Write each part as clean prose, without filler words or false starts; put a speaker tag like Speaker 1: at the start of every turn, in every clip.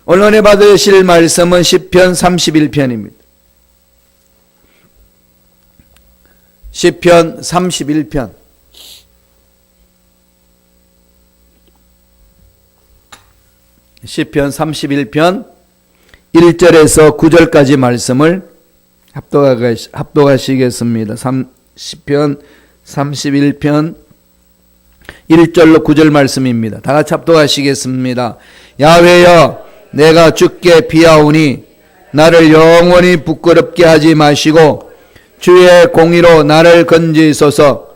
Speaker 1: 오늘 은혜 받으실 말씀은 시편 31편입니다. 시편 31편. 시편 31편 1절에서 9절까지 말씀을 합독하시겠습니다. 시편 31편 1절로 9절 말씀입니다. 다 같이 합독하시겠습니다. 야훼여, 내가 주께 비하오니 나를 영원히 부끄럽게 하지 마시고 주의 공의로 나를 건지소서.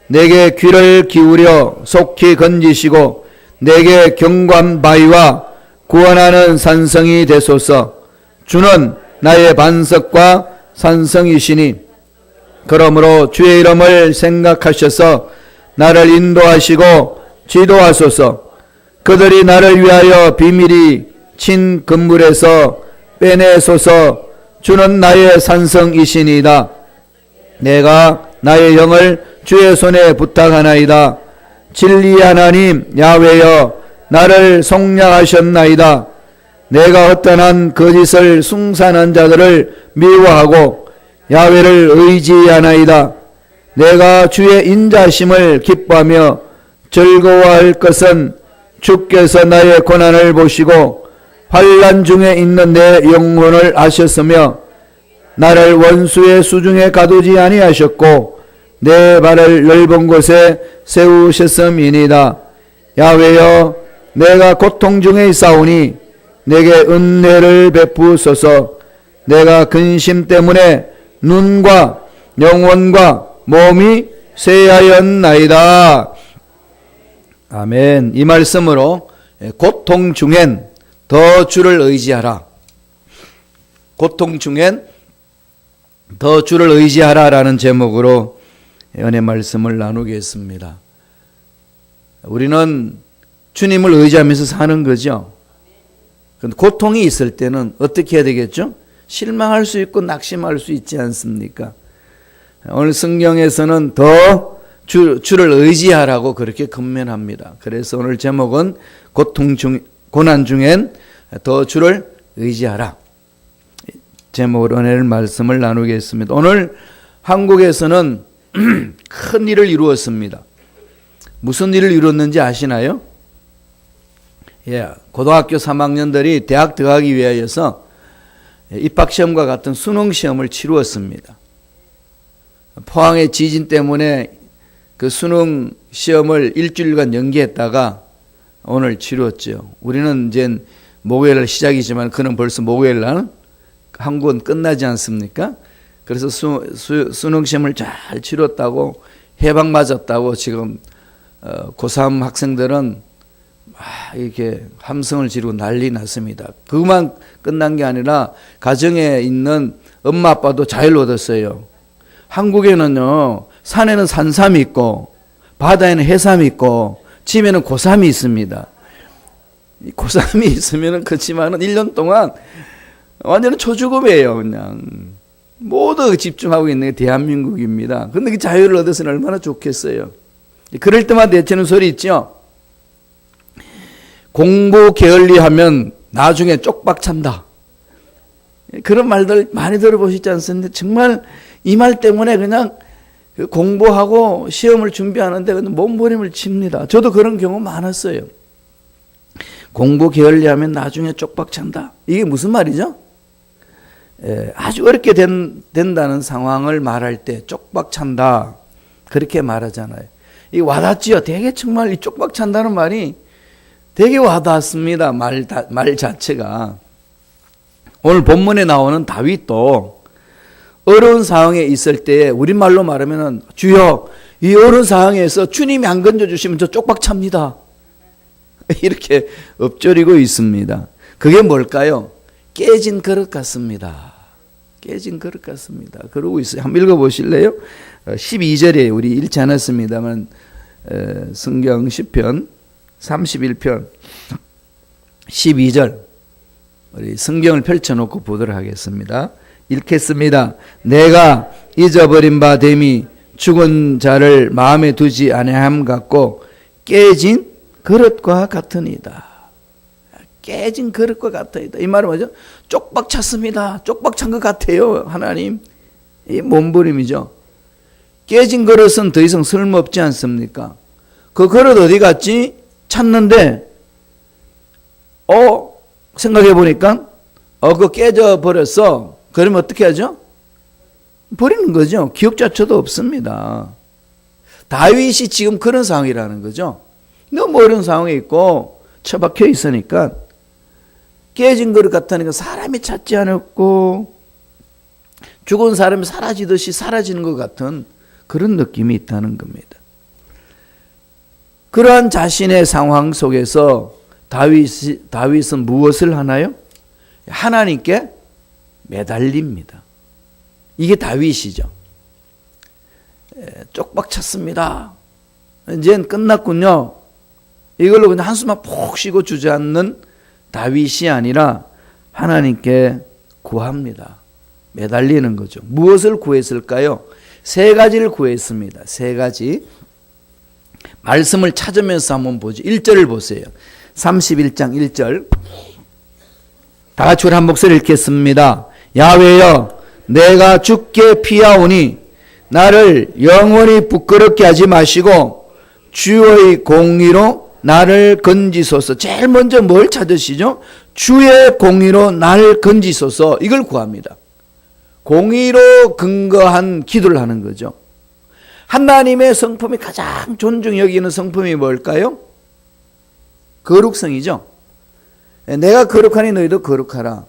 Speaker 1: 내게 귀를 기울여 속히 건지시고 내게 경관 바위와 구원하는 산성이 되소서. 주는 나의 반석과 산성이시니 그러므로 주의 이름을 생각하셔서 나를 인도하시고 지도하소서. 그들이 나를 위하여 비밀히 친 금물에서 빼내소서. 주는 나의 산성이시니이다. 내가 나의 영을 주의 손에 부탁하나이다. 진리의 하나님 야훼여, 나를 속량하셨나이다. 내가 어떠한 거짓을 숭산한 자들을 미워하고 야훼를 의지하나이다. 내가 주의 인자심을 기뻐하며 즐거워할 것은 주께서 나의 고난을 보시고 환난 중에 있는 내 영혼을 아셨으며 나를 원수의 수중에 가두지 아니하셨고 내 발을 넓은 곳에 세우셨음이니이다. 야훼여, 내가 고통 중에 있사오니 내게 은혜를 베푸소서. 내가 근심 때문에 눈과 영혼과 몸이 쇠하였나이다. 아멘. 이 말씀으로 고통 중엔 더 주를 의지하라. 고통 중엔 더 주를 의지하라 라는 제목으로 은혜 말씀을 나누겠습니다. 우리는 주님을 의지하면서 사는 거죠. 그런데 고통이 있을 때는 어떻게 해야 되겠죠? 실망할 수 있고 낙심할 수 있지 않습니까? 오늘 성경에서는 더 주를 의지하라고 그렇게 권면합니다. 그래서 오늘 제목은 고난 중엔 더 주를 의지하라. 제목으로 은혜를 말씀을 나누겠습니다. 오늘 한국에서는 큰 일을 이루었습니다. 무슨 일을 이뤘는지 아시나요? 고등학교 3학년들이 대학 들어가기 위하여서 입학시험과 같은 수능시험을 치루었습니다. 포항의 지진 때문에 그 수능시험을 일주일간 연기했다가 오늘 치루었죠. 우리는 이제 목요일날 시작이지만 그는 벌써 목요일날 한국은 끝나지 않습니까? 그래서 수능시험을 잘 치렀다고 해방 맞았다고 지금 고3 학생들은 이렇게 함성을 지르고 난리 났습니다. 그만 끝난 게 아니라 가정에 있는 엄마 아빠도 자유를 얻었어요. 한국에는요, 산에는 산삼이 있고 바다에는 해삼이 있고 집에는 고삼이 있습니다. 고삼이 있으면 그렇지만은 1년 동안 완전히 초주급이에요. 그냥 모두 집중하고 있는 게 대한민국입니다. 그런데 그 자유를 얻어서는 얼마나 좋겠어요. 그럴 때마다 내치는 소리 있죠. 공부 게을리하면 나중에 쪽박 찬다. 그런 말들 많이 들어보시지 않습니까? 정말 이 말 때문에 그냥 공부하고 시험을 준비하는데 몸부림을 칩니다. 저도 그런 경우 많았어요. 공부 게을리하면 나중에 쪽박 찬다. 이게 무슨 말이죠? 아주 어렵게 된다는 상황을 말할 때 쪽박 찬다. 그렇게 말하잖아요. 이 와닿지요. 되게 정말 이 쪽박 찬다는 말이 되게 와닿습니다. 말 자체가. 오늘 본문에 나오는 다윗도 어려운 상황에 있을 때 우리말로 말하면 주여, 이 어려운 상황에서 주님이 안 건져주시면 저 쪽박 찹니다. 이렇게 엎조리고 있습니다. 그게 뭘까요? 깨진 그릇 같습니다. 깨진 그릇 같습니다. 그러고 있어요. 한번 읽어보실래요? 12절에 우리 읽지 않았습니다만 성경 시편 31편 12절 우리 성경을 펼쳐놓고 보도록 하겠습니다. 읽겠습니다. 내가 잊어버린 바 됨이 죽은 자를 마음에 두지 아니함 같고 깨진 그릇과 같으니이다. 깨진 그릇과 같아이다. 이 말은 뭐죠? 쪽박 찼습니다. 쪽박 찬 것 같아요. 하나님. 이 몸부림이죠. 깨진 그릇은 더 이상 쓸모없지 않습니까? 그 그릇 어디 갔지? 찾는데 생각해 보니까 그거 깨져 버렸어. 그러면 어떻게 하죠? 버리는 거죠. 기억자초도 없습니다. 다윗이 지금 그런 상황이라는 거죠. 너무 어려운 상황에 있고 처박혀 있으니까 깨진 그릇 같다니까 사람이 찾지 않았고 죽은 사람이 사라지듯이 사라지는 것 같은 그런 느낌이 있다는 겁니다. 그러한 자신의 상황 속에서 다윗은 무엇을 하나요? 하나님께 매달립니다. 이게 다윗이죠. 쪽박 찼습니다. 이제는 끝났군요. 이걸로 그냥 한숨만 푹 쉬고 주저앉는 다윗이 아니라 하나님께 구합니다. 매달리는 거죠. 무엇을 구했을까요? 세 가지를 구했습니다. 세 가지. 말씀을 찾으면서 한번 보죠. 1절을 보세요. 31장 1절. 다 같이 우리 한 목소리 읽겠습니다. 야훼여, 내가 주께 피하오니 나를 영원히 부끄럽게 하지 마시고 주의 공의로 나를 건지소서. 제일 먼저 뭘 찾으시죠? 주의 공의로 나를 건지소서. 이걸 구합니다. 공의로 근거한 기도를 하는 거죠. 하나님의 성품이 가장 존중 여기는 성품이 뭘까요? 거룩성이죠. 내가 거룩하니 너희도 거룩하라.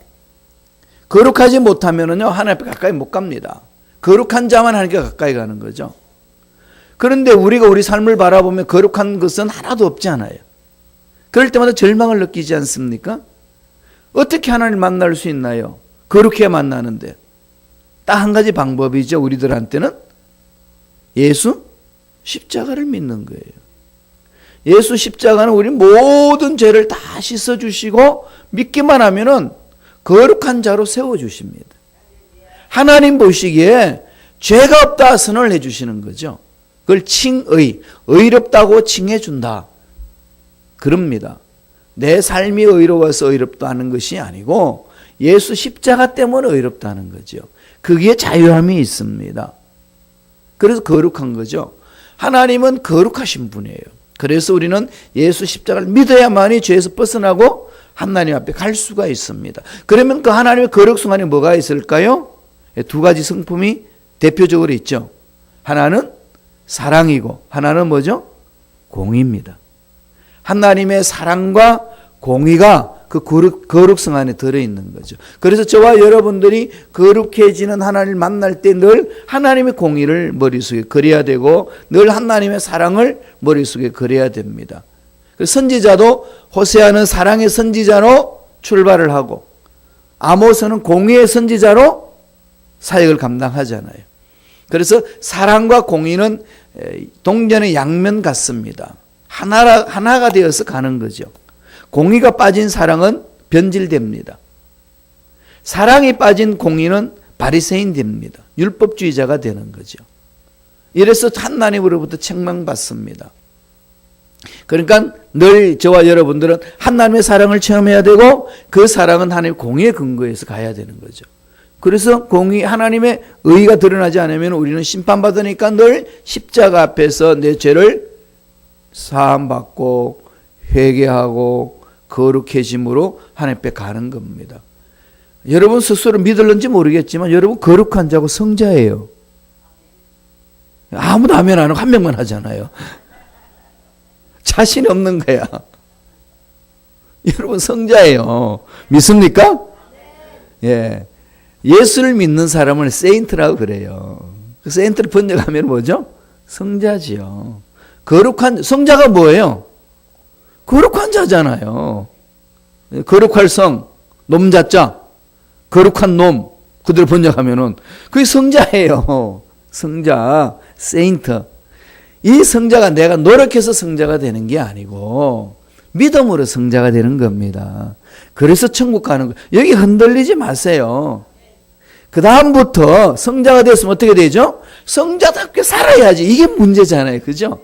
Speaker 1: 거룩하지 못하면은요, 하나님 앞에 가까이 못 갑니다. 거룩한 자만 하나님께 가까이 가는 거죠. 그런데 우리가 우리 삶을 바라보면 거룩한 것은 하나도 없지 않아요. 그럴 때마다 절망을 느끼지 않습니까? 어떻게 하나님을 만날 수 있나요? 거룩해야 만나는데. 딱 한 가지 방법이죠. 우리들한테는 예수 십자가를 믿는 거예요. 예수 십자가는 우리 모든 죄를 다 씻어주시고 믿기만 하면은 거룩한 자로 세워주십니다. 하나님 보시기에 죄가 없다 선언을 해주시는 거죠. 그걸 칭의, 의롭다고 칭해준다. 그럽니다. 내 삶이 의로워서 의롭다는 것이 아니고 예수 십자가 때문에 의롭다는 거죠. 거기에 자유함이 있습니다. 그래서 거룩한 거죠. 하나님은 거룩하신 분이에요. 그래서 우리는 예수 십자가를 믿어야만이 죄에서 벗어나고 하나님 앞에 갈 수가 있습니다. 그러면 그 하나님의 거룩성 안에 뭐가 있을까요? 두 가지 성품이 대표적으로 있죠. 하나는 사랑이고 하나는 뭐죠? 공의입니다. 하나님의 사랑과 공의가 그 거룩성 안에 들어있는 거죠. 그래서 저와 여러분들이 거룩해지는 하나님을 만날 때 늘 하나님의 공의를 머릿속에 그려야 되고 늘 하나님의 사랑을 머릿속에 그려야 됩니다. 선지자도 호세아는 사랑의 선지자로 출발을 하고 아모스는 공의의 선지자로 사역을 감당하잖아요. 그래서 사랑과 공의는 동전의 양면 같습니다. 하나가 되어서 가는 거죠. 공의가 빠진 사랑은 변질됩니다. 사랑이 빠진 공의는 바리새인 됩니다. 율법주의자가 되는 거죠. 이래서 하나님으로부터 책망받습니다. 그러니까 늘 저와 여러분들은 하나님의 사랑을 체험해야 되고 그 사랑은 하나님의 공의에 근거해서 가야 되는 거죠. 그래서 하나님의 의의가 드러나지 않으면 우리는 심판받으니까 늘 십자가 앞에서 내 죄를 사함받고 회개하고 거룩해짐으로 하나님 앞에 가는 겁니다. 여러분 스스로 믿을는지 모르겠지만 여러분 거룩한 자고 성자예요. 아무도 아멘 안 하고 한 명만 하잖아요. 자신 없는 거야. 여러분 성자예요. 믿습니까? 예. 예수를 믿는 사람을 세인트라고 그래요. 그 세인트를 번역하면 뭐죠? 성자지요. 거룩한 성자가 뭐예요? 거룩한 자잖아요. 거룩할 성, 놈자자, 거룩한 놈, 그대로 번역하면은 그게 성자예요. 성자, 세인트. 이 성자가 내가 노력해서 성자가 되는 게 아니고 믿음으로 성자가 되는 겁니다. 그래서 천국 가는 거예요. 여기 흔들리지 마세요. 그 다음부터 성자가 됐으면 어떻게 되죠? 성자답게 살아야지. 이게 문제잖아요. 그죠?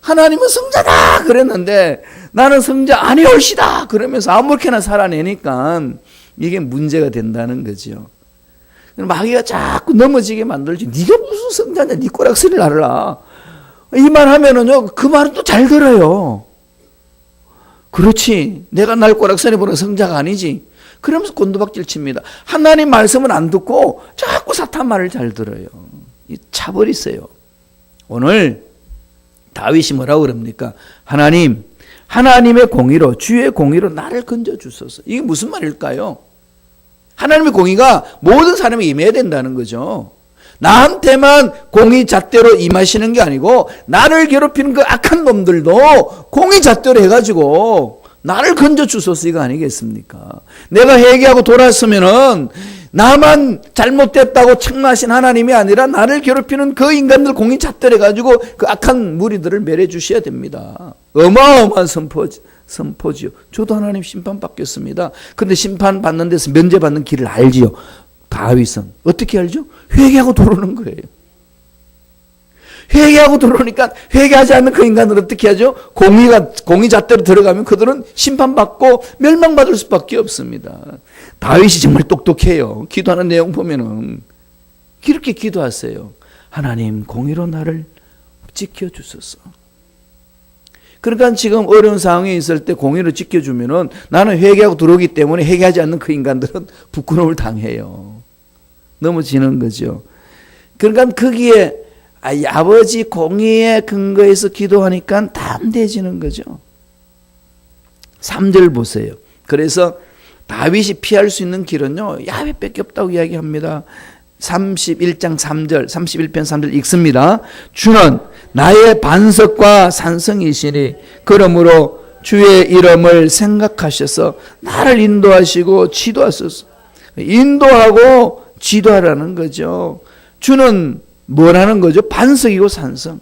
Speaker 1: 하나님은 성자다 그랬는데 나는 성자 아니올시다 그러면서 아무렇게나 살아내니까 이게 문제가 된다는 거죠. 마귀가 자꾸 넘어지게 만들지. 네가 무슨 성자냐, 네 꼬락서리를 알아. 이 말 하면은요, 그 말은 또 잘 들어요. 그렇지, 내가 날 꼬락서리 보는 성자가 아니지. 그러면서 곤두박질 칩니다. 하나님 말씀은 안 듣고 자꾸 사탄 말을 잘 들어요. 차버리세요. 오늘 다윗이 뭐라고 그럽니까? 하나님, 하나님의 공의로, 주의 공의로 나를 건져주소서. 이게 무슨 말일까요? 하나님의 공의가 모든 사람에 임해야 된다는 거죠. 나한테만 공의 잣대로 임하시는 게 아니고 나를 괴롭히는 그 악한 놈들도 공의 잣대로 해가지고 나를 건져주소서 이거 아니겠습니까? 내가 회개하고 돌아서면은 나만 잘못됐다고 책망하신 하나님이 아니라 나를 괴롭히는 그 인간들 공의 잣대로 해가지고 그 악한 무리들을 멸해 주셔야 됩니다. 어마어마한 선포지요. 저도 하나님 심판받겠습니다. 근데 심판받는 데서 면제받는 길을 알지요. 다윗은 어떻게 알죠? 회개하고 돌아오는 거예요. 회개하고 돌아오니까 회개하지 않는 그 인간들은 어떻게 하죠? 공의 잣대로 들어가면 그들은 심판받고 멸망받을 수밖에 없습니다. 다윗이 정말 똑똑해요. 기도하는 내용 보면은 이렇게 기도하세요. 하나님 공의로 나를 지켜주소서. 그러니까 지금 어려운 상황에 있을 때 공의로 지켜주면은 나는 회개하고 들어오기 때문에 회개하지 않는 그 인간들은 부끄러움을 당해요. 넘어지는 거죠. 그러니까 거기에 아버지 공의에 근거해서 기도하니까 담대해지는 거죠. 3절 보세요. 그래서 다윗이 피할 수 있는 길은요, 야훼밖에 없다고 이야기합니다. 31장 3절, 31편 3절 읽습니다. 주는 나의 반석과 산성이시니 그러므로 주의 이름을 생각하셔서 나를 인도하시고 지도하소서. 인도하고 지도하라는 거죠. 주는 뭐라는 거죠? 반석이고 산성.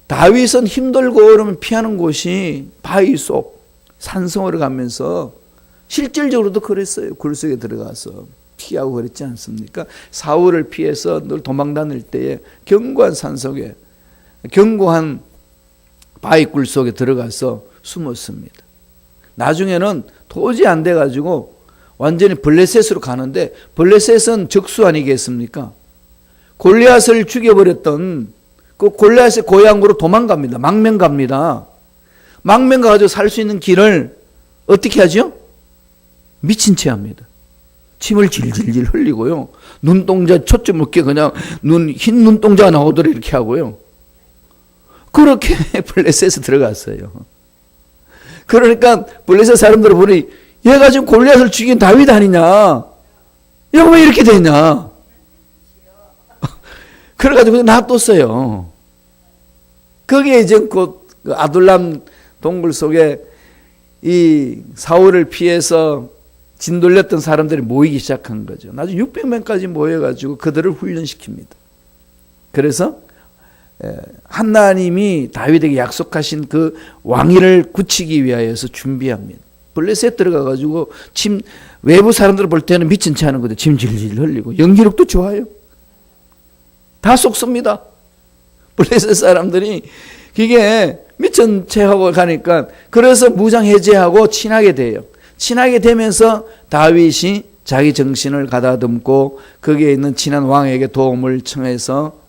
Speaker 1: 다윗은 힘들고 어려우면 피하는 곳이 바위 속 산성으로 가면서 실질적으로도 그랬어요. 굴 속에 들어가서 피하고 그랬지 않습니까? 사울을 피해서 늘 도망 다닐 때에 견고한 산속에 견고한 바위굴 속에 들어가서 숨었습니다. 나중에는 도저히 안 돼가지고 완전히 블레셋으로 가는데 블레셋은 적수 아니겠습니까? 골리앗을 죽여버렸던 그 골리앗의 고향으로 도망갑니다. 망명 갑니다. 망명 가가지고 살 수 있는 길을 어떻게 하죠? 미친 채 합니다. 침을 질질질 흘리고요. 눈동자 초점 없게 그냥 흰 눈동자가 나오도록 이렇게 하고요. 그렇게 블레셋에 들어갔어요. 그러니까 블레셋 사람들을 보니 얘가 지금 골리앗을 죽인 다윗 아니냐? 얘가 왜 이렇게 되냐? 그래가지고 놔뒀어요. 거기에 이제 그 아둘람 동굴 속에 이 사울을 피해서 진돌렸던 사람들이 모이기 시작한 거죠. 나중에 600명까지 모여가지고 그들을 훈련시킵니다. 그래서 하나님이 다윗에게 약속하신 그 왕위를 굳히기 위하여서 준비합니다. 블레셋 들어가가지고 외부 사람들 볼 때는 미친 채 하는 거죠. 침 질질 흘리고 연기력도 좋아요. 다 속습니다. 블레셋 사람들이 그게 미친 채 하고 가니까 그래서 무장 해제하고 친하게 돼요. 친하게 되면서 다윗이 자기 정신을 가다듬고 거기에 있는 친한 왕에게 도움을 청해서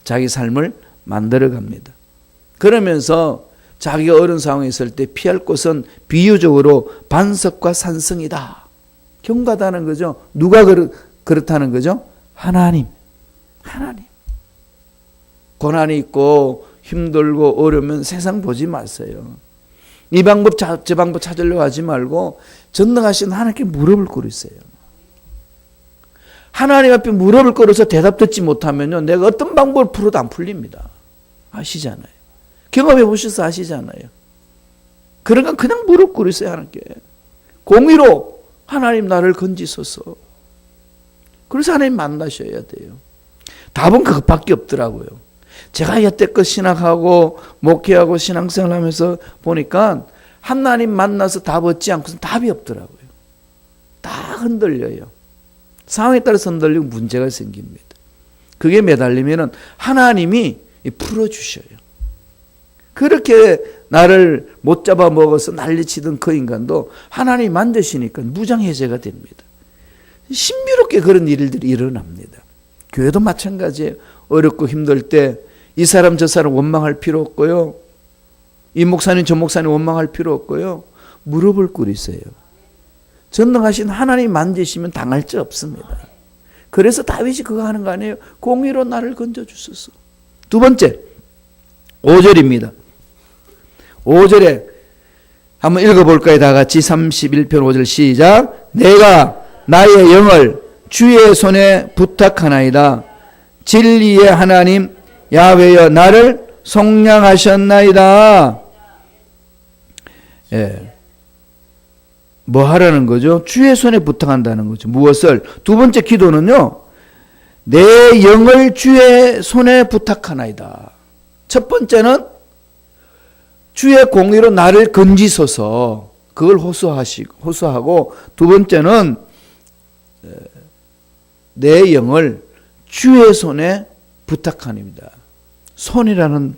Speaker 1: 자기 삶을 만들어갑니다. 그러면서 자기가 어려운 상황에 있을 때 피할 곳은 비유적으로 반석과 산성이다. 경고하다는 거죠. 누가 그렇다는 거죠? 하나님. 고난이 있고 힘들고 어려우면 세상 보지 마세요. 이 방법 저 방법 찾으려고 하지 말고 전능하신 하나님께 무릎을 꿇으세요. 하나님 앞에 무릎을 꿇어서 대답 듣지 못하면요, 내가 어떤 방법을 풀어도 안 풀립니다. 아시잖아요. 경험해 보셔서 아시잖아요. 그러니까 그냥 무릎 꿇으세요. 하나님께 공의로 하나님 나를 건지소서. 그래서 하나님 만나셔야 돼요. 답은 그것밖에 없더라고요. 제가 여태껏 신학하고 목회하고 신앙생활 하면서 보니까 하나님 만나서 답 얻지 않고서 답이 없더라고요. 다 흔들려요. 상황에 따라서 흔들리고 문제가 생깁니다. 그게 매달리면은 하나님이 풀어주셔요. 그렇게 나를 못 잡아 먹어서 난리치던 그 인간도 하나님이 만드시니까 무장해제가 됩니다. 신비롭게 그런 일들이 일어납니다. 교회도 마찬가지예요. 어렵고 힘들 때 이 사람 저 사람 원망할 필요 없고요. 이 목사님 저 목사님 원망할 필요 없고요. 무릎을 꿇으세요. 전능하신 하나님 만지시면 당할 자 없습니다. 그래서 다윗이 그거 하는 거 아니에요? 공의로 나를 건져주소서. 두 번째 5절입니다. 5절에 한번 읽어볼까요? 다 같이 31편 5절 시작. 내가 나의 영을 주의 손에 부탁하나이다. 진리의 하나님 야훼여 나를 속량하셨나이다. 예. 뭐 하라는 거죠? 주의 손에 부탁한다는 거죠. 무엇을? 두 번째 기도는요. 내 영을 주의 손에 부탁하나이다. 첫 번째는 주의 공의로 나를 건지소서. 그걸 호소하고 두 번째는 내 영을 주의 손에 부탁합니다. 손이라는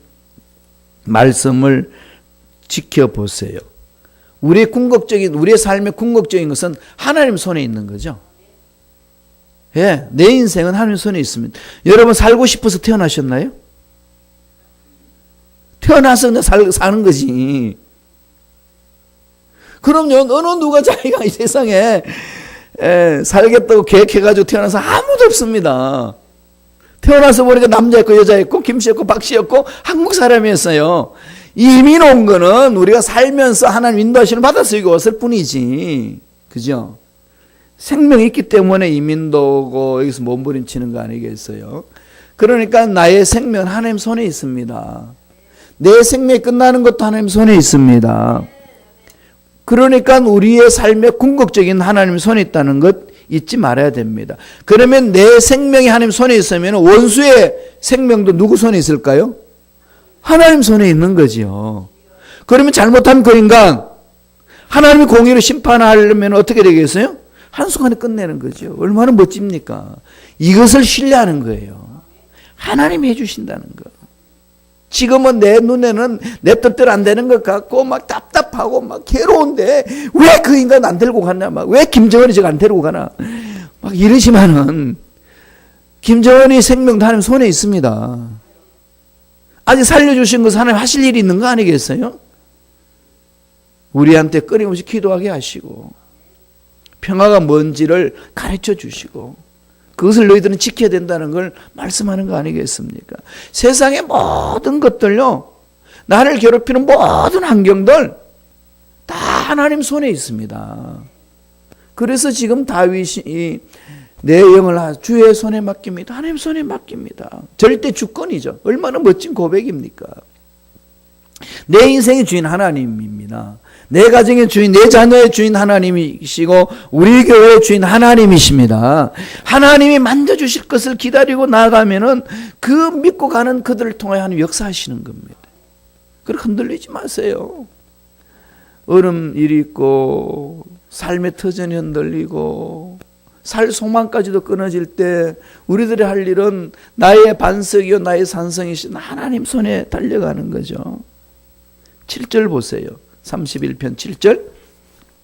Speaker 1: 말씀을 지켜보세요. 우리의 삶의 궁극적인 것은 하나님 손에 있는 거죠. 예, 내 인생은 하나님 손에 있습니다. 여러분 살고 싶어서 태어나셨나요? 태어나서 그냥 사는 거지. 그럼요, 어느 누가 자기가 이 세상에 살겠다고 계획해가지고 태어나서 아무도 없습니다. 태어나서 보니까 남자였고 여자였고 김씨였고 박씨였고 한국 사람이었어요. 이민 온 거는 우리가 살면서 하나님 인도하시는 받아서 여기 왔을 뿐이지. 그죠? 생명이 있기 때문에 이민도 오고 여기서 몸부림치는 거 아니겠어요? 그러니까 나의 생명은 하나님 손에 있습니다. 내 생명이 끝나는 것도 하나님 손에 있습니다. 그러니까 우리의 삶의 궁극적인 하나님 손에 있다는 것 잊지 말아야 됩니다. 그러면 내 생명이 하나님 손에 있으면 원수의 생명도 누구 손에 있을까요? 하나님 손에 있는 거지요. 그러면 잘못한 그 인간 하나님이 공의로 심판하려면 어떻게 되겠어요? 한순간에 끝내는 거죠. 얼마나 멋집니까? 이것을 신뢰하는 거예요. 하나님이 해주신다는 거. 지금은 내 눈에는 내 뜻대로 안 되는 것 같고 막 답답하고 막 괴로운데 왜 그 인간 안 데리고 가나, 막 왜 김정은이 저거 안 데리고 가나, 막 이러지만은 김정은이 생명도 하나님 손에 있습니다. 아직 살려주신 것은 하나님 하실 일이 있는 거 아니겠어요? 우리한테 끊임없이 기도하게 하시고 평화가 뭔지를 가르쳐 주시고 그것을 너희들은 지켜야 된다는 걸 말씀하는 거 아니겠습니까? 세상의 모든 것들요, 나를 괴롭히는 모든 환경들 다 하나님 손에 있습니다. 그래서 지금 다윗이 내 영을 주의 손에 맡깁니다. 하나님 손에 맡깁니다. 절대 주권이죠. 얼마나 멋진 고백입니까? 내 인생의 주인 하나님입니다. 내 가정의 주인, 내 자녀의 주인 하나님이시고 우리 교회의 주인 하나님이십니다. 하나님이 만져주실 것을 기다리고 나가면은 그 믿고 가는 그들을 통해 하나님 역사하시는 겁니다. 그렇게 흔들리지 마세요. 얼음 일이 있고 삶의 터전이 흔들리고 살 소망까지도 끊어질 때 우리들이 할 일은 나의 반석이요 나의 산성이신 하나님 손에 달려가는 거죠. 7절 보세요. 31편 7절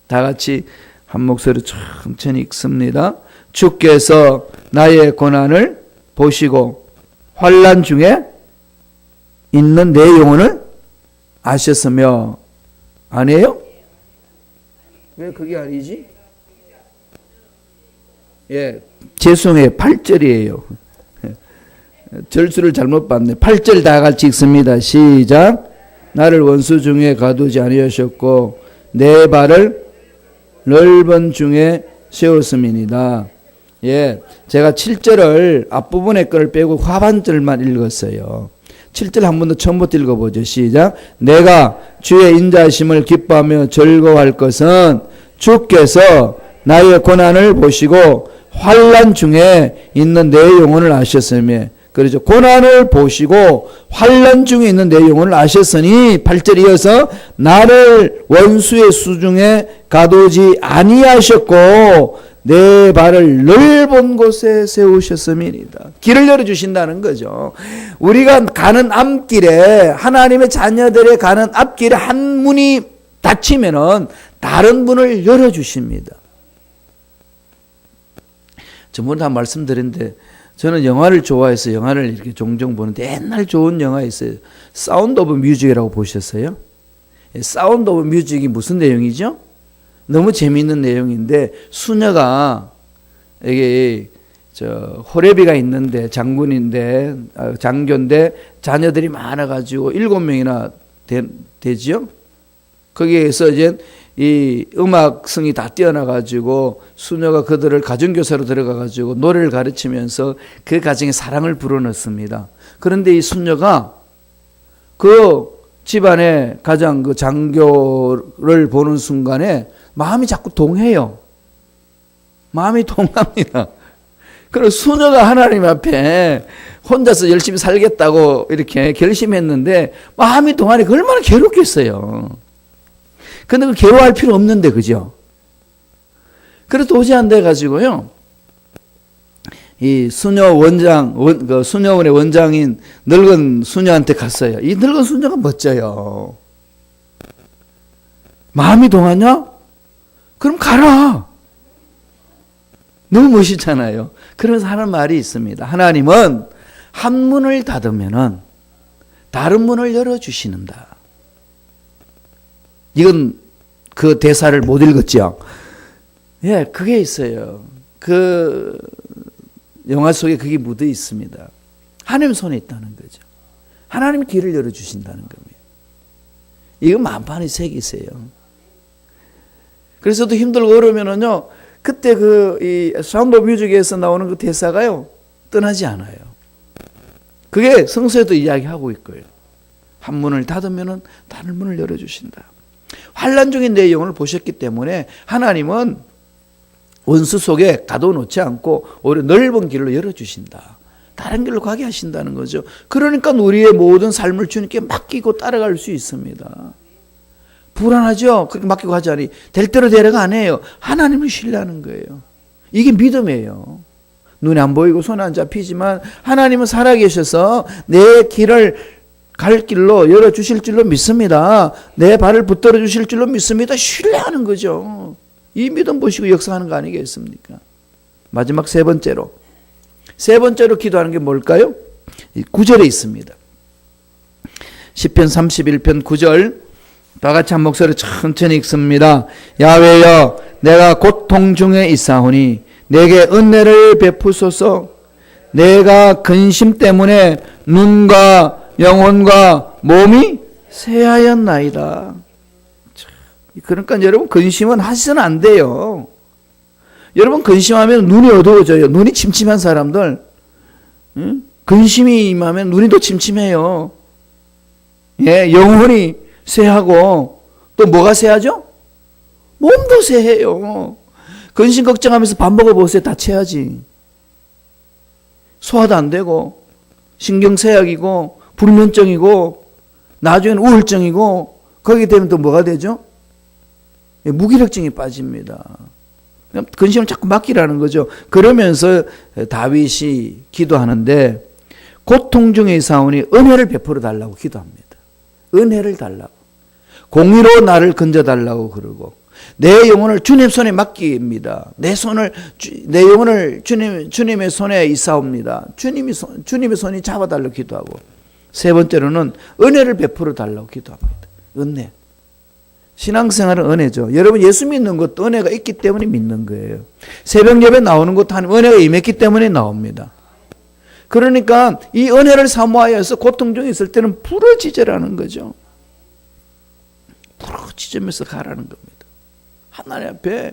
Speaker 1: 다 같이 한 목소리로 천천히 읽습니다. 주께서 나의 고난을 보시고 환난 중에 있는 내 영혼을 아셨으며. 아니에요? 왜 그게 아니지? 예, 죄송해요. 8절이에요. 절수를 잘못 봤네. 8절 다 같이 읽습니다. 시작. 나를 원수 중에 가두지 아니하셨고 내 발을 넓은 중에 세웠음이니이다. 예, 제가 7절을 앞부분의 거를 빼고 하반절만 읽었어요. 7절 한 번 더 처음부터 읽어보죠. 시작. 내가 주의 인자하심을 기뻐하며 즐거워할 것은 주께서 나의 고난을 보시고 환난 중에 있는 내 영혼을 아셨으며. 그렇죠. 고난을 보시고 환난 중에 있는 내 영혼을 아셨으니 8절 이어서 나를 원수의 수중에 가두지 아니하셨고 내 발을 넓은 곳에 세우셨음이니이다. 길을 열어주신다는 거죠. 우리가 가는 앞길에, 하나님의 자녀들의 가는 앞길에 한 문이 닫히면은 다른 문을 열어주십니다. 저번에 한 말씀드렸는데, 저는 영화를 좋아해서 영화를 이렇게 종종 보는데, 옛날 좋은 영화 있어요. 사운드 오브 뮤직이라고 보셨어요? 사운드 오브 뮤직이 무슨 내용이죠? 너무 재미있는 내용인데, 수녀가 이게 호레비가 있는데, 장군인데, 장교인데 자녀들이 많아가지고 7명이나 되지요. 거기에서 이제 이 음악성이 다 뛰어나가지고 수녀가 그들을 가정교사로 들어가가지고 노래를 가르치면서 그 가정에 사랑을 불어넣습니다. 그런데 이 수녀가 그 집안의 가장 그 장교를 보는 순간에 마음이 자꾸 동해요. 마음이 동합니다. 그래서 수녀가 하나님 앞에 혼자서 열심히 살겠다고 이렇게 결심했는데 마음이 동하니까 얼마나 괴롭겠어요. 근데 그 괴로워할 필요 없는데, 그죠? 그래서 도저히 안 돼가지고요. 이 수녀 원장, 그 수녀원의 원장인 늙은 수녀한테 갔어요. 이 늙은 수녀가 멋져요. 마음이 동하냐? 그럼 가라. 너무 멋있잖아요. 그래서 하는 말이 있습니다. 하나님은 한 문을 닫으면은 다른 문을 열어주시는다. 이건 그 대사를 못 읽었죠. 예, 그게 있어요. 그 영화 속에 그게 묻어 있습니다. 하나님 손에 있다는 거죠. 하나님이 길을 열어주신다는 겁니다. 이거 만판의 색이세요. 그래서 또 힘들고 어려우면은요, 그때 이 사운드 오브 뮤직에서 나오는 그 대사가요, 떠나지 않아요. 그게 성서에도 이야기하고 있고요. 한 문을 닫으면은 다른 문을 열어주신다. 환난 중인 내용을 보셨기 때문에 하나님은 원수 속에 가둬놓지 않고 오히려 넓은 길로 열어주신다. 다른 길로 가게 하신다는 거죠. 그러니까 우리의 모든 삶을 주님께 맡기고 따라갈 수 있습니다. 불안하죠? 그렇게 맡기고 하자니 될 대로 되려가 안 해요. 하나님을 신뢰하는 거예요. 이게 믿음이에요. 눈에 안 보이고 손에 안 잡히지만 하나님은 살아계셔서 내 길을 갈 길로 열어주실 줄로 믿습니다. 내 발을 붙들어 주실 줄로 믿습니다. 신뢰하는 거죠. 이 믿음 보시고 역사하는 거 아니겠습니까? 마지막 세 번째로 기도하는 게 뭘까요? 9절에 있습니다. 시편 31편 9절 다 같이 한 목소리 천천히 읽습니다. 야훼여 내가 고통 중에 있사오니 내게 은혜를 베푸소서. 내가 근심 때문에 눈과 영혼과 몸이 쇠하였나이다. 그러니까 여러분 근심은 하시면 안 돼요. 여러분 근심하면 눈이 어두워져요. 눈이 침침한 사람들, 근심이 임하면 눈이 더 침침해요. 예, 영혼이 쇠하고 또 뭐가 쇠하죠? 몸도 쇠해요. 근심 걱정하면서 밥 먹어보세요. 다쳐야지. 소화도 안 되고 신경쇠약이고 불면증이고 나중에는 우울증이고 거기에 되면 또 뭐가 되죠? 무기력증이 빠집니다. 근심을 자꾸 맡기라는 거죠. 그러면서 다윗이 기도하는데 고통 중에 있사오니 은혜를 베풀어 달라고 기도합니다. 은혜를 달라고. 공의로 나를 건져달라고 그러고 내 영혼을 주님 손에 맡깁니다. 내 영혼을 주님의 손에 있사옵니다. 주님의 손이 잡아달라고 기도하고 세 번째로는 은혜를 베풀어 달라고 기도합니다. 은혜. 신앙생활은 은혜죠. 여러분 예수 믿는 것도 은혜가 있기 때문에 믿는 거예요. 새벽 예배 나오는 것도 한 은혜가 임했기 때문에 나옵니다. 그러니까 이 은혜를 사모하여서 고통 중에 있을 때는 부르짖으라는 거죠. 부르짖으면서 가라는 겁니다. 하나님 앞에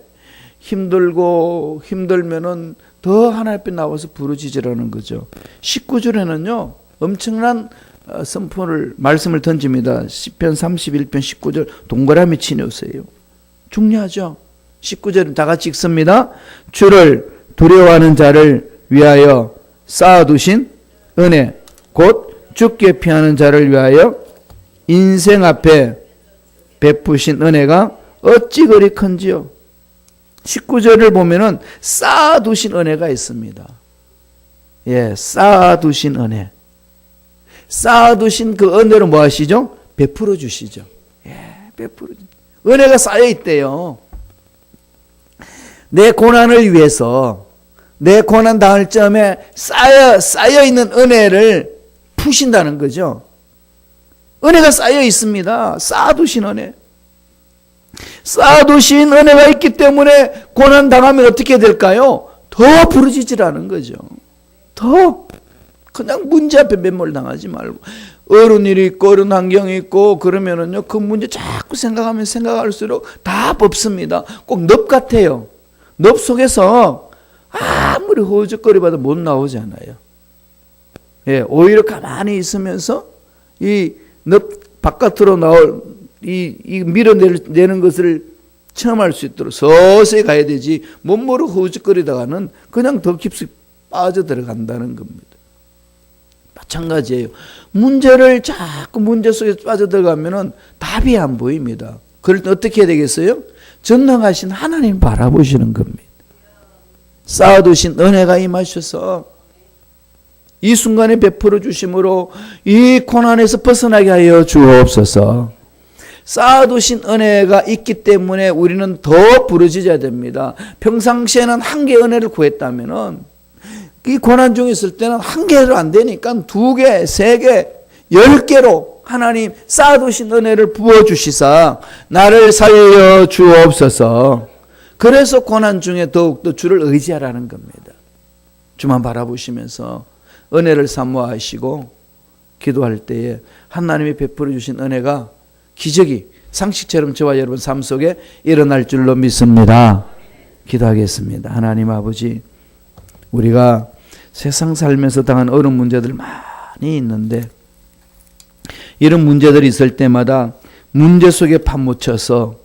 Speaker 1: 힘들고 힘들면은 더 하나님 앞에 나와서 부르짖으라는 거죠. 19절에는요 엄청난 말씀을 던집니다. 시편 31편 19절 동그라미 치놓으세요. 중요하죠. 19절은 다 같이 읽습니다. 주를 두려워하는 자를 위하여 쌓아두신 은혜 곧 죽게 피하는 자를 위하여 인생 앞에 베푸신 은혜가 어찌 그리 큰지요. 19절을 보면은 쌓아두신 은혜가 있습니다. 예, 쌓아두신 은혜. 쌓아두신 그 은혜로 뭐 하시죠? 베풀어 주시죠. 예, 베풀어 주시죠. 은혜가 쌓여 있대요. 내 고난을 위해서, 내 고난 당할 점에 쌓여 있는 은혜를 푸신다는 거죠. 은혜가 쌓여 있습니다. 쌓아두신 은혜. 쌓아두신 은혜가 있기 때문에 고난 당하면 어떻게 될까요? 더 부르짖으라는 거죠. 더 그냥 문제 앞에 매몰 당하지 말고, 어려운 일이 있고 어려운 환경이 있고 그러면은요, 그 문제 자꾸 생각하면 생각할수록 답 없습니다. 꼭 늪 같아요. 늪 속에서 아무리 허우적거리봐도 못 나오잖아요. 예, 오히려 가만히 있으면서 이 늪 바깥으로 나올 이 밀어내는 것을 체험할 수 있도록 서서히 가야 되지, 못 모르고 허우적거리다가는 그냥 더 깊숙이 빠져들어간다는 겁니다. 마찬가지예요. 문제를 자꾸 문제 속에 빠져들어가면은 답이 안 보입니다. 그럴 때 어떻게 해야 되겠어요? 전능하신 하나님 바라보시는 겁니다. 쌓아두신 은혜가 임하셔서 이 순간에 베풀어 주심으로 이 고난에서 벗어나게 하여 주옵소서. 쌓아두신 은혜가 있기 때문에 우리는 더 부르짖어야 됩니다. 평상시에는 한 개의 은혜를 구했다면은 이 고난 중에 있을 때는 한 개로 안 되니까 2개, 3개, 10개로 하나님 쌓아두신 은혜를 부어주시사 나를 살려 주옵소서. 그래서 고난 중에 더욱더 주를 의지하라는 겁니다. 주만 바라보시면서 은혜를 사모하시고 기도할 때에 하나님이 베풀어 주신 은혜가 기적이 상식처럼 저와 여러분 삶 속에 일어날 줄로 믿습니다. 기도하겠습니다. 하나님 아버지, 우리가 세상 살면서 당한 어려운 문제들 많이 있는데 이런 문제들이 있을 때마다 문제 속에 파묻혀서